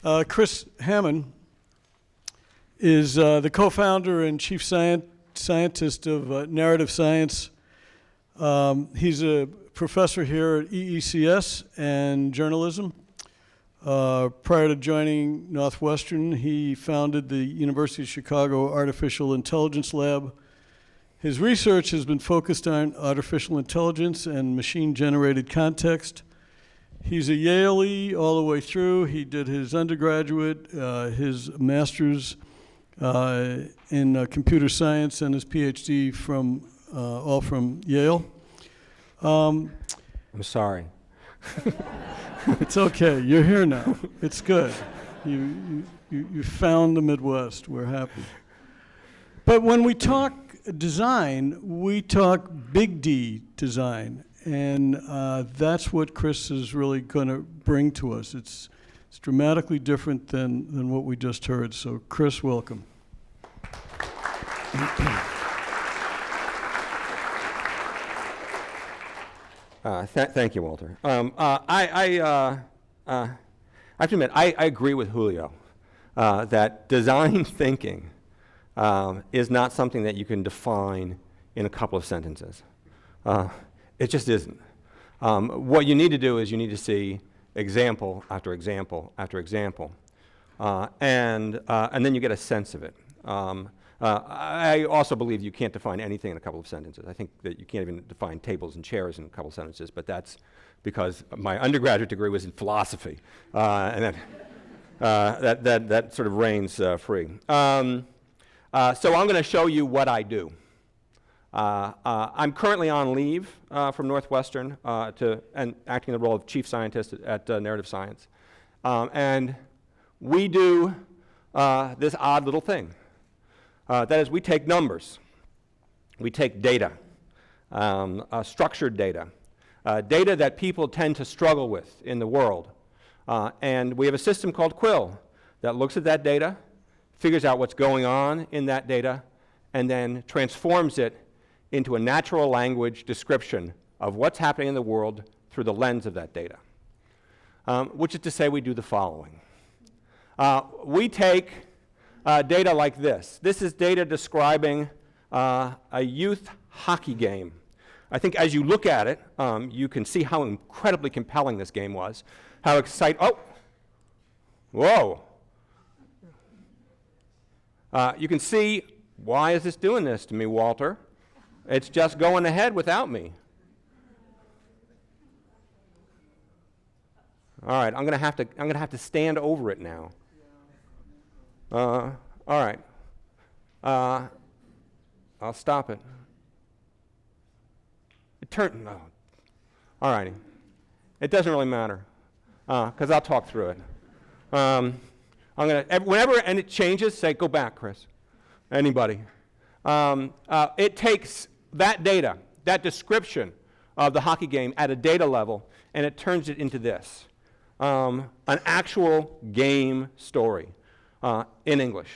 Kris Hammond is the co-founder and chief scientist of narrative science. He's a professor here at EECS and journalism. Prior to joining Northwestern, he founded the University of Chicago Artificial Intelligence Lab. His research has been focused on artificial intelligence and machine-generated context. He's a Yalee all the way through. He did his undergraduate, his master's in computer science, and his PhD all from Yale. I'm sorry. It's okay. You're here now. It's good. You found the Midwest. We're happy. But when we talk design, we talk big D design, and that's what Kris is really going to bring to us. It's dramatically different than what we just heard. So, Kris, welcome. Thank you, Walter. I have to admit, I agree with Julio that design thinking is not something that you can define in a couple of sentences. It just isn't. What you need to do is you need to see example after example after example, and then you get a sense of it. I also believe you can't define anything in a couple of sentences. I think that you can't even define tables and chairs in a couple of sentences, but that's because my undergraduate degree was in philosophy, and that sort of reigns free. So I'm going to show you what I do. I'm currently on leave from Northwestern and acting the role of chief scientist at narrative science. And we do this odd little thing. That is, we take numbers, we take data, structured data, data that people tend to struggle with in the world. And we have a system called Quill that looks at that data, figures out what's going on in that data, and then transforms it into a natural language description of what's happening in the world through the lens of that data. Which is to say, we do the following. We take data like this. This is data describing a youth hockey game. I think as you look at it, you can see how incredibly compelling this game was. How exciting, oh, whoa. You can see, why is this doing this to me, Walter? It's just going ahead without me. All right, I'm gonna have to stand over it now. All right. I'll stop it. No. All righty. It doesn't really matter, because I'll talk through it. Whenever and it changes, say, go back, Kris. Anybody. It takes that data, that description of the hockey game at a data level, and it turns it into this, an actual game story in English,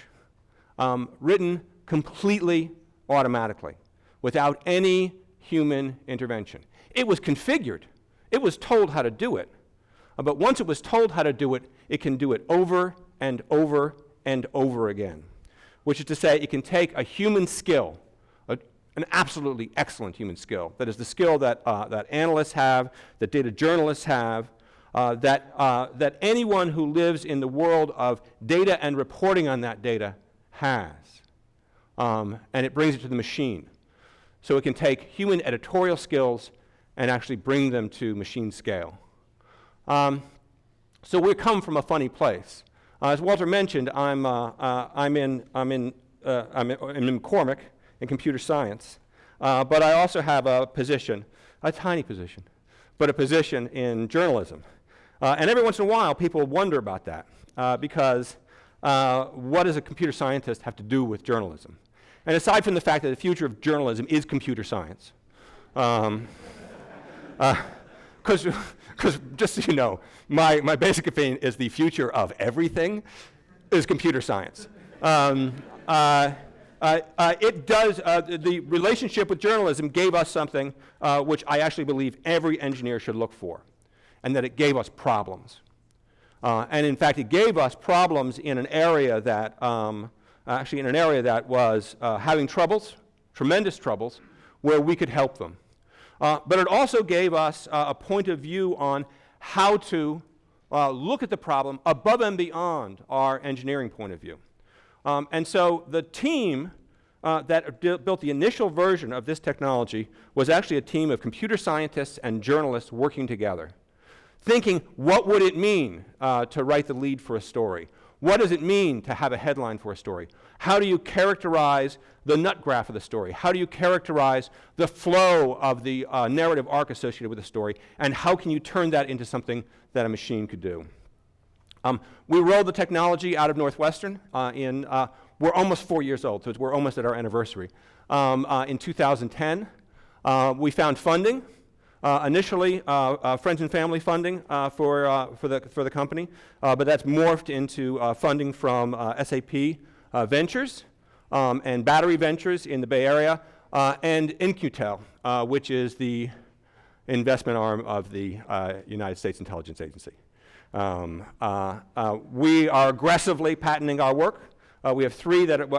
written completely automatically, without any human intervention. It was configured. It was told how to do it. But once it was told how to do it, it can do it over and over and over again, which is to say it can take a human skill, an absolutely excellent human skill, that is the skill that analysts have, that data journalists have, that anyone who lives in the world of data and reporting on that data has. And it brings it to the machine. So it can take human editorial skills and actually bring them to machine scale. So we come from a funny place. As Walter mentioned, I'm in McCormick in computer science, but I also have a position, a tiny position, but a position in journalism. And every once in a while, people wonder about that, because what does a computer scientist have to do with journalism? And aside from the fact that the future of journalism is computer science, because just so you know, my basic opinion is the future of everything is computer science. It does, the relationship with journalism gave us something which I actually believe every engineer should look for, and that it gave us problems. And in fact, it gave us problems in an area that, was having troubles, tremendous troubles, where we could help them. But it also gave us a point of view on how to look at the problem above and beyond our engineering point of view. And so the team that built the initial version of this technology was actually a team of computer scientists and journalists working together, thinking, what would it mean to write the lead for a story? What does it mean to have a headline for a story? How do you characterize the nut graph of the story? How do you characterize the flow of the narrative arc associated with the story? And how can you turn that into something that a machine could do? We rolled the technology out of Northwestern we're almost 4 years old, so we're almost at our anniversary. In 2010, we found funding. Initially, friends and family funding for the company, but that's morphed into funding from SAP Ventures and Battery Ventures in the Bay Area, and In-Q-Tel, which is the investment arm of the United States Intelligence Agency. We are aggressively patenting our work. We have 3 that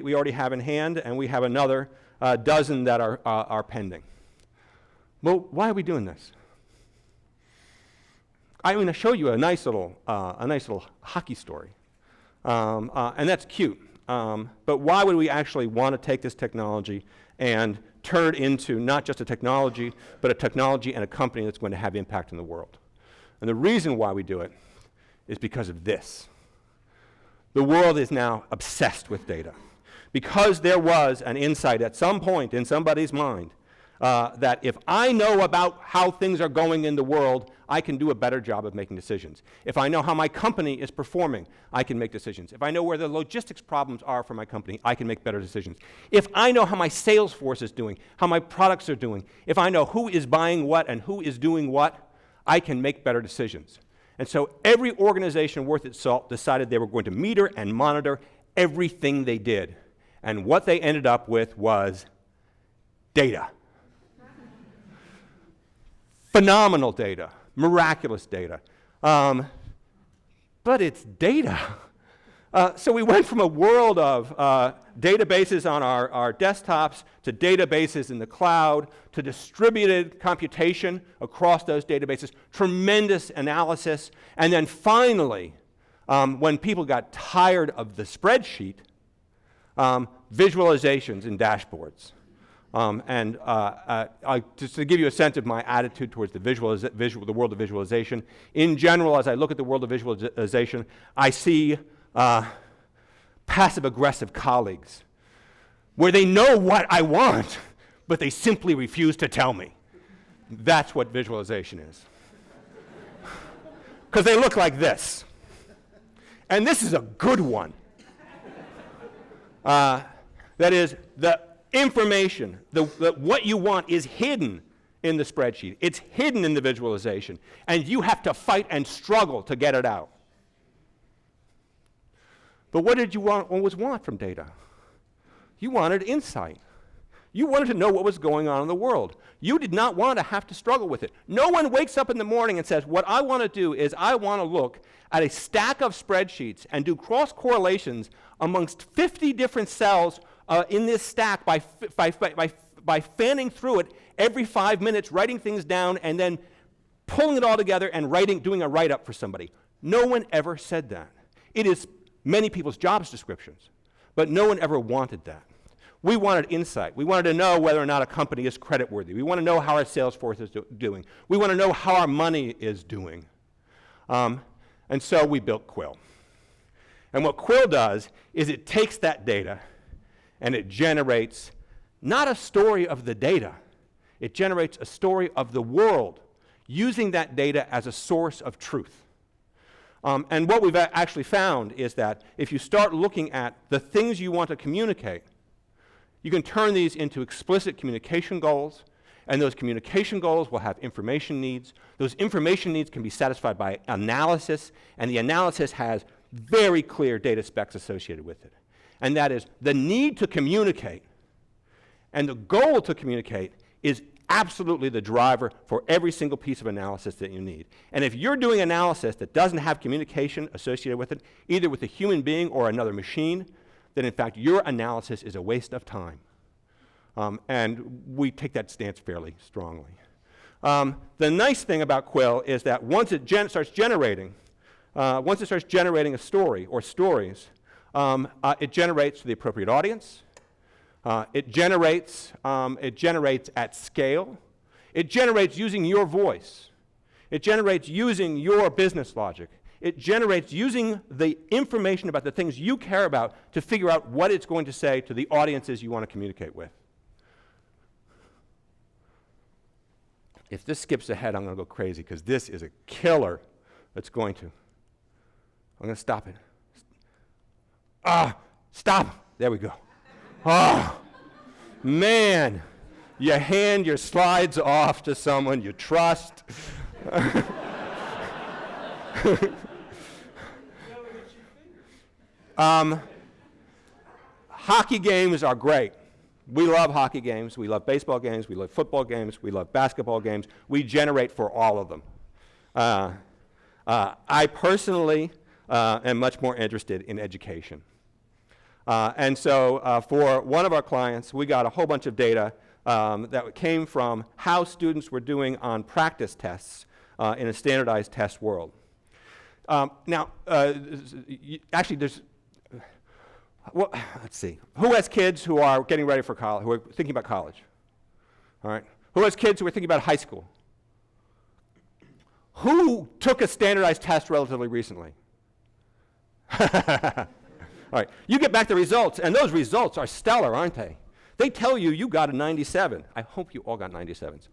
we already have in hand, and we have another dozen that are pending. Well, why are we doing this? I'm going to show you a nice little hockey story, and that's cute. But why would we actually want to take this technology and turn it into not just a technology, but a technology and a company that's going to have impact in the world? And the reason why we do it is because of this. The world is now obsessed with data. Because there was an insight at some point in somebody's mind that if I know about how things are going in the world, I can do a better job of making decisions. If I know how my company is performing, I can make decisions. If I know where the logistics problems are for my company, I can make better decisions. If I know how my sales force is doing, how my products are doing, if I know who is buying what and who is doing what, I can make better decisions. And so every organization worth its salt decided they were going to meter and monitor everything they did. And what they ended up with was data. Phenomenal data, miraculous data. But it's data. So we went from a world of databases on our desktops to databases in the cloud to distributed computation across those databases, tremendous analysis, and then finally, when people got tired of the spreadsheet, visualizations and dashboards. Just to give you a sense of my attitude towards the world of visualization, in general, as I look at the world of visualization, I see passive-aggressive colleagues where they know what I want, but they simply refuse to tell me. That's what visualization is. Because they look like this. And this is a good one. That is, the information, what you want is hidden in the spreadsheet. It's hidden in the visualization. And you have to fight and struggle to get it out. But what did you always want from data? You wanted insight. You wanted to know what was going on in the world. You did not want to have to struggle with it. No one wakes up in the morning and says, what I want to do is I want to look at a stack of spreadsheets and do cross-correlations amongst 50 different cells in this stack by fanning through it every 5 minutes, writing things down, and then pulling it all together and doing a write-up for somebody. No one ever said that. It is many people's jobs descriptions, but no one ever wanted that. We wanted insight. We wanted to know whether or not a company is creditworthy. We want to know how our sales force is doing. We want to know how our money is doing. And so we built Quill. And what Quill does is it takes that data and it generates not a story of the data. It generates a story of the world using that data as a source of truth. And what we've actually found is that if you start looking at the things you want to communicate, you can turn these into explicit communication goals, and those communication goals will have information needs. Those information needs can be satisfied by analysis, and the analysis has very clear data specs associated with it. And that is the need to communicate and the goal to communicate is absolutely the driver for every single piece of analysis that you need. And if you're doing analysis that doesn't have communication associated with it, either with a human being or another machine, then in fact your analysis is a waste of time. And we take that stance fairly strongly. The nice thing about Quill is that once it starts generating a story or stories, it generates to the appropriate audience. It generates at scale. It generates using your voice. It generates using your business logic. It generates using the information about the things you care about to figure out what it's going to say to the audiences you want to communicate with. If this skips ahead, I'm going to go crazy because this is a killer that's going to. I'm going to stop it. Stop. There we go. Man, you hand your slides off to someone you trust. Hockey games are great. We love hockey games. We love baseball games. We love football games. We love basketball games. We generate for all of them. I personally am much more interested in education. And so for one of our clients, we got a whole bunch of data that came from how students were doing on practice tests in a standardized test world. Actually, there's, well, let's see. Who has kids who are getting ready for college, who are thinking about college? All right. Who has kids who are thinking about high school? Who took a standardized test relatively recently? All right. You get back the results, and those results are stellar, aren't they? They tell you you got a 97. I hope you all got 97s.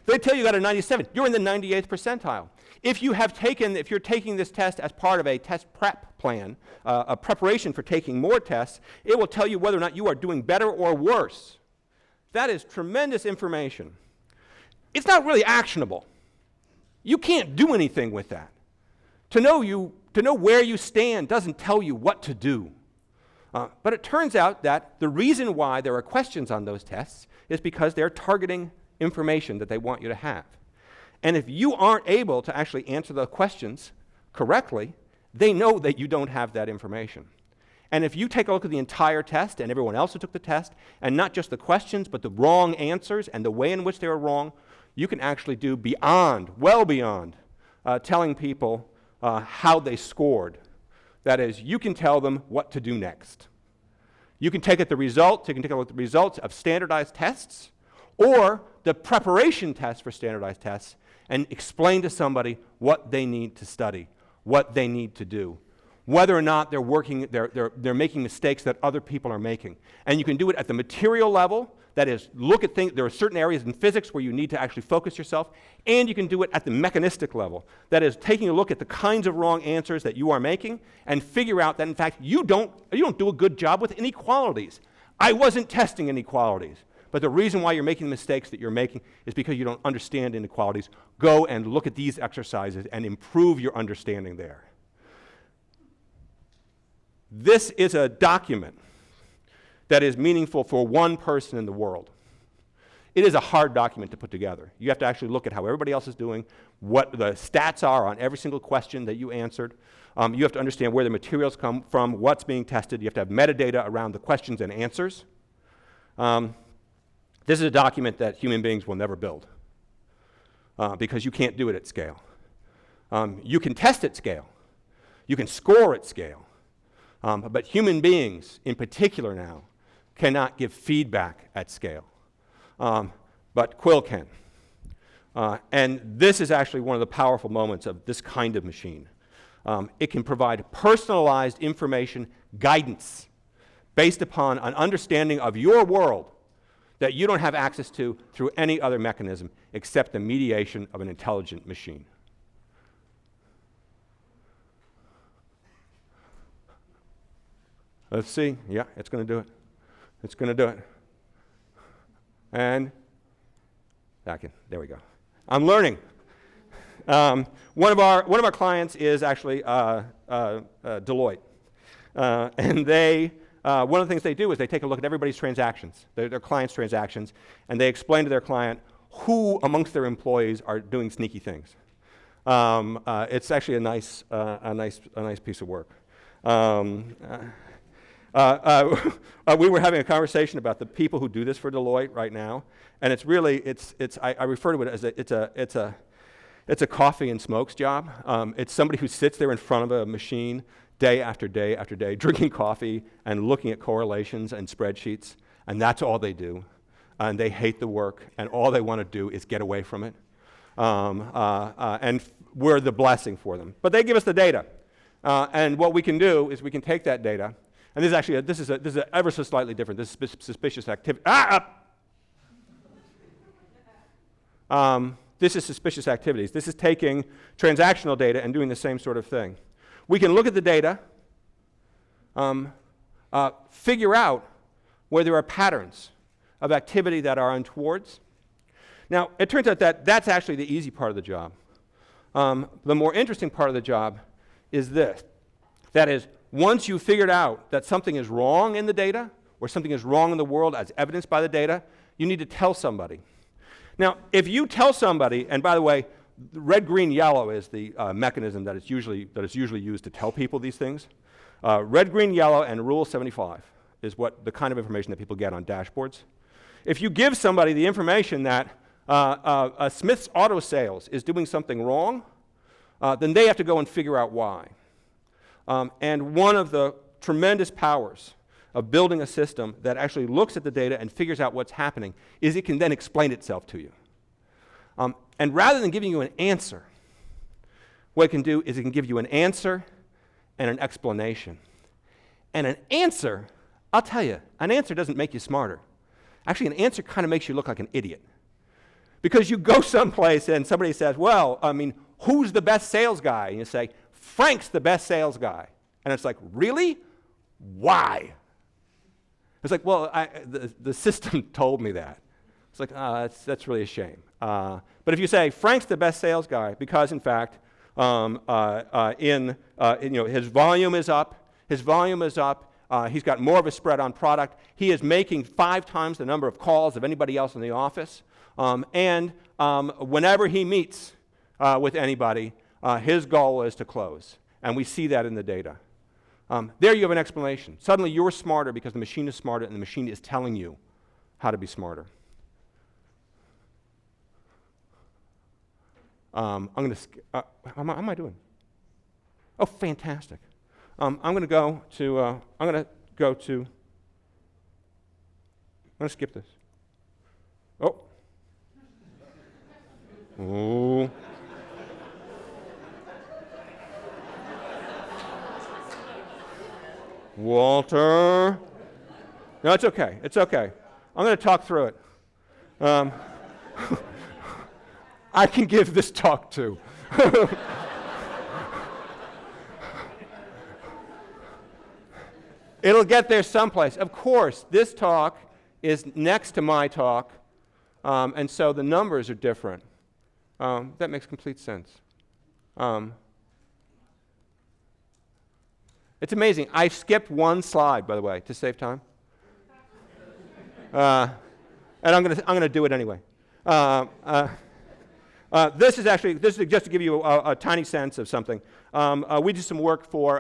They tell you got a 97. You're in the 98th percentile. If you're taking this test as part of a test prep plan, a preparation for taking more tests, it will tell you whether or not you are doing better or worse. That is tremendous information. It's not really actionable. You can't do anything with that. To know where you stand doesn't tell you what to do. But it turns out that the reason why there are questions on those tests is because they're targeting information that they want you to have. And if you aren't able to actually answer the questions correctly, they know that you don't have that information. And if you take a look at the entire test and everyone else who took the test, and not just the questions, but the wrong answers and the way in which they were wrong, you can actually do beyond, well beyond, telling people how they scored. That is, you can tell them what to do next. You can take a look at the results of standardized tests or the preparation tests for standardized tests and explain to somebody what they need to study, what they need to do, whether or not they're making mistakes that other people are making. And you can do it at the material level, that is, look at things, there are certain areas in physics where you need to actually focus yourself, and you can do it at the mechanistic level, that is, taking a look at the kinds of wrong answers that you are making and figure out that, in fact, you don't do a good job with inequalities. I wasn't testing inequalities. But the reason why you're making the mistakes that you're making is because you don't understand inequalities. Go and look at these exercises and improve your understanding there. This is a document that is meaningful for one person in the world. It is a hard document to put together. You have to actually look at how everybody else is doing, what the stats are on every single question that you answered. You have to understand where the materials come from, what's being tested. You have to have metadata around the questions and answers. This is a document that human beings will never build because you can't do it at scale. You can test at scale. You can score at scale. But human beings, in particular now, cannot give feedback at scale. But Quill can. And this is actually one of the powerful moments of this kind of machine. It can provide personalized information guidance based upon an understanding of your world that you don't have access to through any other mechanism except the mediation of an intelligent machine. Let's see. Yeah, it's going to do it. It's going to do it. And there we go. I'm learning. One of our clients is actually Deloitte, and they one of the things they do is they take a look at everybody's transactions, their clients' transactions, and they explain to their client who amongst their employees are doing sneaky things. It's actually a nice piece of work. We were having a conversation about the people who do this for Deloitte right now, and it's really I refer to it as it's a coffee and smokes job. It's somebody who sits there in front of a machine day after day after day, drinking coffee and looking at correlations and spreadsheets, and that's all they do. And they hate the work, and all they want to do is get away from it. And we're the blessing for them. But they give us the data. And what we can do is we can take that data, and this is actually this is ever so slightly different. This is suspicious activity. This is suspicious activities. This is taking transactional data and doing the same sort of thing. We can look at the data, figure out where there are patterns of activity that are untowards. Now, it turns out that that's actually the easy part of the job. The more interesting part of the job is this. That is, once you've figured out that something is wrong in the data, or something is wrong in the world as evidenced by the data, you need to tell somebody. Now, if you tell somebody, and by the way, red, green, yellow is the mechanism that is usually used to tell people these things. Red, green, yellow, and Rule 75 is what the kind of information that people get on dashboards. If you give somebody the information that Smith's Auto Sales is doing something wrong, then they have to go and figure out why. And one of the tremendous powers of building a system that actually looks at the data and figures out what's happening is it can then explain itself to you. And rather than giving you an answer, what it can do is it can give you an answer and an explanation. And an answer, I'll tell you, an answer doesn't make you smarter. Actually, an answer kind of makes you look like an idiot. Because you go someplace and somebody says, well, I mean, who's the best sales guy? And you say, Frank's the best sales guy. And it's like, really? Why? It's like, well, the system told me that. It's like, that's really a shame. But if you say, Frank's the best sales guy, because in fact, his volume is up, he's got more of a spread on product, he is making 5 times the number of calls of anybody else in the office, and whenever he meets with anybody, his goal is to close. And we see that in the data. There you have an explanation. Suddenly you're smarter because the machine is smarter and the machine is telling you how to be smarter. How am I doing? Oh, fantastic. I'm going to skip this. Oh. Oh. Walter. No, it's okay. It's okay. I'm going to talk through it. I can give this talk too. It'll get there someplace. Of course, this talk is next to my talk, and so the numbers are different. That makes complete sense. It's amazing. I skipped one slide, by the way, to save time. And I'm going to do it anyway. This is just to give you a tiny sense of something. We did some work for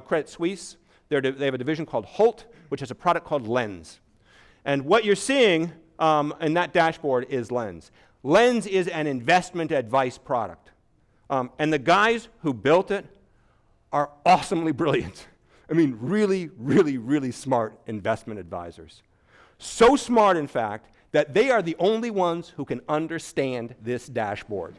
Credit Suisse. They have a division called Holt, which has a product called Lens. And what you're seeing in that dashboard is Lens. Lens is an investment advice product. And the guys who built it are awesomely brilliant. I mean, really, really, really smart investment advisors. So smart, in fact, that they are the only ones who can understand this dashboard.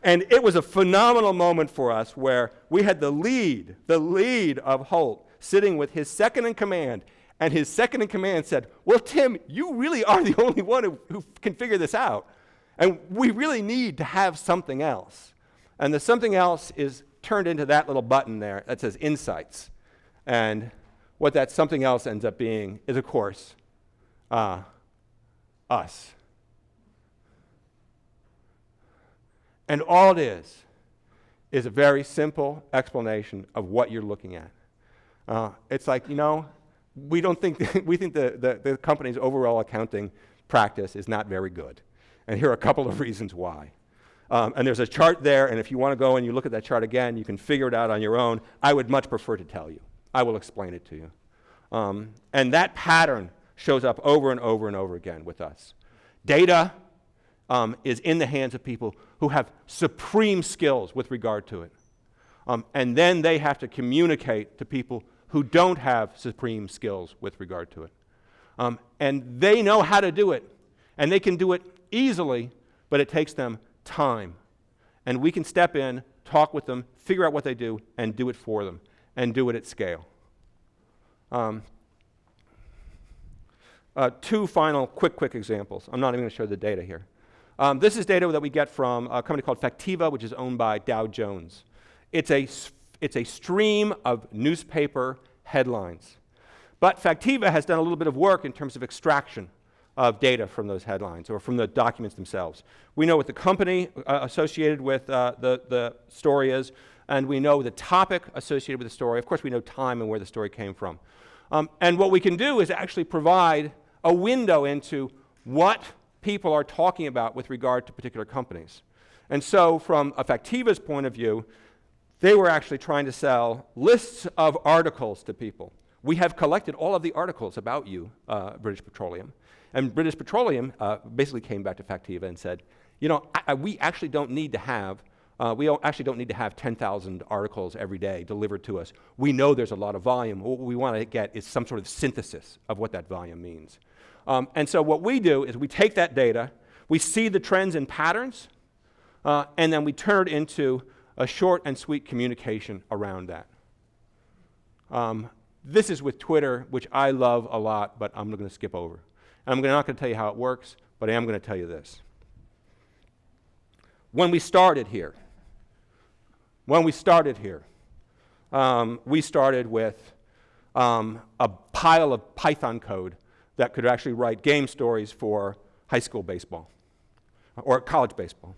And it was a phenomenal moment for us where we had the lead of Holt sitting with his second in command, and his second in command said, well, Tim, you really are the only one who can figure this out. And we really need to have something else. And the something else is turned into that little button there that says Insights. And what that something else ends up being is, of course, us. And all it is a very simple explanation of what you're looking at. It's like, we don't think, we think the company's overall accounting practice is not very good. And here are a couple of reasons why. And there's a chart there, and if you want to go and you look at that chart again, you can figure it out on your own. I would much prefer to tell you. I will explain it to you. And that pattern shows up over and over and over again with us. Data is in the hands of people who have supreme skills with regard to it. And then they have to communicate to people who don't have supreme skills with regard to it. And they know how to do it, and they can do it easily, but it takes them time. And we can step in, talk with them, figure out what they do, and do it for them, and do it at scale. Two final quick examples. I'm not even going to show the data here. This is data that we get from a company called Factiva, which is owned by Dow Jones. It's a stream of newspaper headlines. But Factiva has done a little bit of work in terms of extraction of data from those headlines or from the documents themselves. We know what the company associated with the story is, and we know the topic associated with the story. Of course, we know time and where the story came from. And what we can do is actually provide a window into what people are talking about with regard to particular companies. And so from a Factiva's point of view, they were actually trying to sell lists of articles to people. We have collected all of the articles about you, British Petroleum. And British Petroleum basically came back to Factiva and said, we actually don't need to have 10,000 articles every day delivered to us. We know there's a lot of volume. What we want to get is some sort of synthesis of what that volume means. And so what we do is we take that data, we see the trends and patterns, and then we turn it into a short and sweet communication around that. This is with Twitter, which I love a lot, but I'm going to skip over. I'm not going to tell you how it works, but I am going to tell you this. When we started here, we started with a pile of Python code that could actually write game stories for high school baseball or college baseball.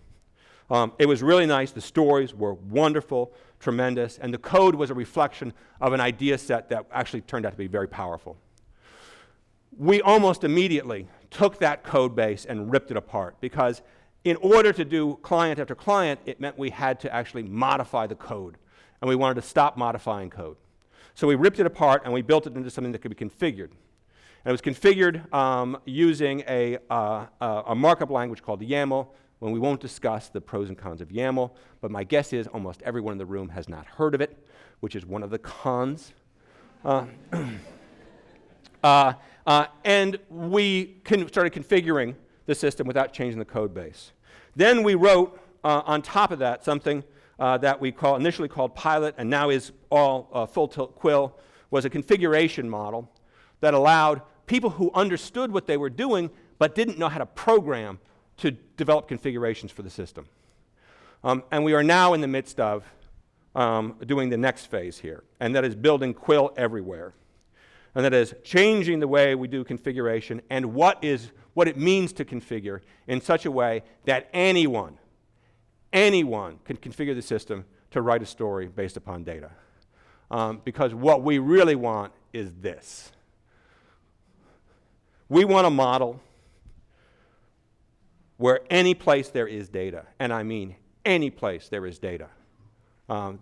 It was really nice. The stories were wonderful, tremendous, and the code was a reflection of an idea set that actually turned out to be very powerful. We almost immediately took that code base and ripped it apart because in order to do client after client, it meant we had to actually modify the code, and we wanted to stop modifying code. So we ripped it apart and we built it into something that could be configured. And it was configured using a markup language called YAML, when we won't discuss the pros and cons of YAML, but my guess is almost everyone in the room has not heard of it, which is one of the cons. And we started configuring the system without changing the code base. Then we wrote on top of that something that we initially called Pilot, and now is all full tilt Quill, was a configuration model that allowed people who understood what they were doing but didn't know how to program to develop configurations for the system. And we are now in the midst of doing the next phase here, and that is building Quill everywhere. And that is changing the way we do configuration and what it means to configure in such a way that anyone can configure the system to write a story based upon data. Because what we really want is this. We want a model where any place there is data, and I mean any place there is data,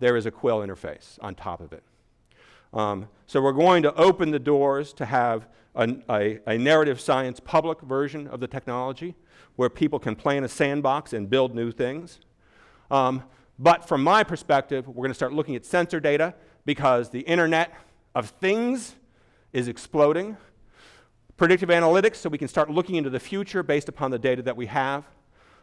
there is a Quill interface on top of it. So we're going to open the doors to have a narrative science public version of the technology where people can play in a sandbox and build new things. But from my perspective, we're going to start looking at sensor data because the Internet of Things is exploding. Predictive analytics, so we can start looking into the future based upon the data that we have.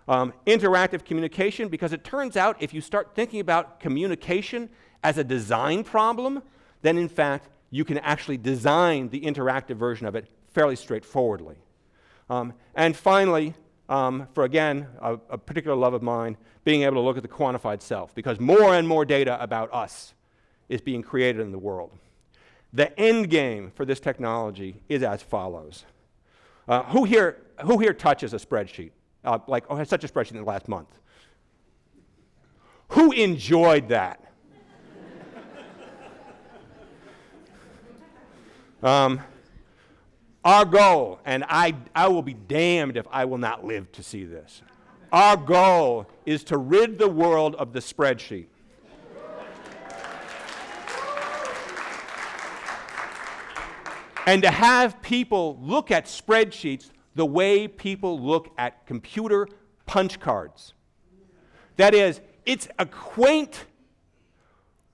Interactive communication, because it turns out if you start thinking about communication as a design problem, then in fact you can actually design the interactive version of it fairly straightforwardly. And finally, for again, a particular love of mine, being able to look at the quantified self, because more and more data about us is being created in the world. The end game for this technology is as follows. Who here touches a spreadsheet? Has such a spreadsheet in the last month? Who enjoyed that? Our goal, and I will be damned if I will not live to see this. Our goal is to rid the world of the spreadsheet. And to have people look at spreadsheets the way people look at computer punch cards. That is, it's a quaint,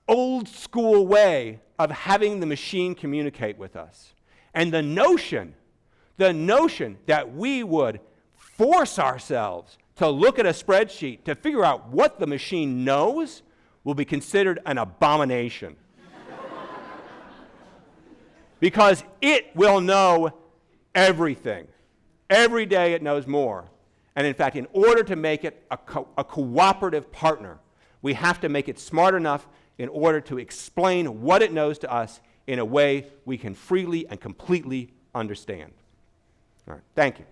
old school way of having the machine communicate with us. And the notion that we would force ourselves to look at a spreadsheet to figure out what the machine knows will be considered an abomination. Because it will know everything. Every day it knows more. And in fact, in order to make it a cooperative partner, we have to make it smart enough in order to explain what it knows to us in a way we can freely and completely understand. All right, thank you.